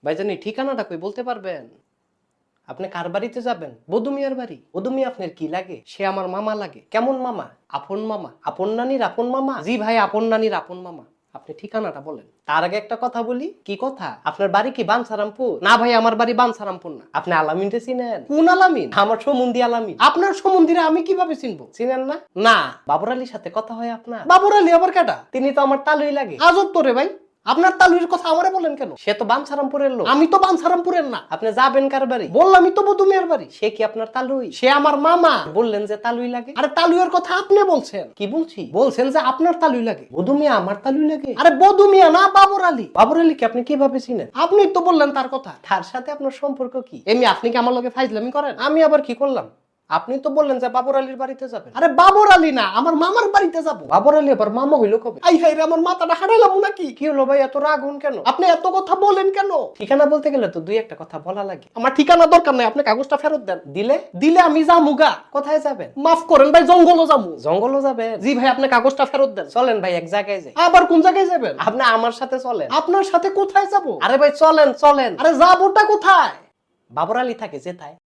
ভাইজানি ঠিকানাটা কই বলতে পারবেন? আপনি কার বাড়িতে যাবেন? বধূ মিয়ার বাড়ি। বধূ মিয়া আপনার কি লাগে? সে আমার মামা লাগে। কেমন মামা? আপন মামা। আপন নানির আপন মামা? জি ভাই, আপন নানির আপন মামা। আপনি ঠিকানাটা বলেন। তার আগে একটা কথা বলি। কি কথা? আপনার বাড়ি কি বাঞ্ছারামপুর? না ভাই, আমার বাড়ি বাঞ্ছারামপুর না। আপনি আলামিনকে চিনেন? কোন আলামিন? আমার সমুন্দি আলামিন। আপনার সমুন্দিরে আমি কিভাবে চিনবো? চিনেন না? না। বাবর আলীর সাথে কথা হয় আপনার? বাবর আলী আবার কেটা? তিনি তো আমার তালুই লাগে। আজব তো রে ভাই, আপনার তালুর কথা আমারে বলেন কেন? সে তো বাঞ্ছারামপুরের লোক। আমি তো বাঞ্ছারামপুরের না। আপনি যাবেন কার বাড়ি? বললামই তো বধূ মিয়ার বাড়ি। সে কি আপনার তালুই? সে আমার মামা। বললেন যে তালুই লাগে। আরে তালুইয়ের কথা আপনি বলছেন। কি বলছি? বলছেন যে আপনার তালুই লাগে। বধূ মিয়া আমার তালুই লাগে। আরে বধূ মিয়া না, বাবর আলী। বাবর আলীকে আপনি কিভাবে চিনেন? আপনি তো বললেন তার কথা। তার সাথে আপনার সম্পর্ক কি? এমনি আপনি কি আমার লগে ফাইজলামি করেন? আমি আবার কি করলাম? আপনি তো বললেন যে বাবর আলীর বাড়িতে যাবেন। আরে বাবর আলী না, আমার মামার বাড়িতে যাব। বাবর আলী আবার মামা হইলো কবে? আই হাই রে, আমার মাথাটা হারাইলাম নাকি? কি হলো ভাই, এত রাগ হন কেন? আপনি এত কথা বলেন কেন? ঠিকানা বলতে গেলে তো দুই একটা কথা বলা লাগে। আমার ঠিকানা দরকার নাই, আপনি কাগজটা ফেরত দেন। দিলে আমি যামুগা। কোথায় যাবেন? মাফ করেন ভাই, জঙ্গলও যাবো। জঙ্গলও যাবেন? জি ভাই, আপনি কাগজটা ফেরত দেন। চলেন ভাই, এক জায়গায় যাই। আবার কোন জায়গায় যাবেন? আপনি আমার সাথে চলেন। আপনার সাথে কোথায় যাব? আরে ভাই চলেন চলেন। আরে যাবোটা কোথায়? বাবর আলী থাকে যেথায়।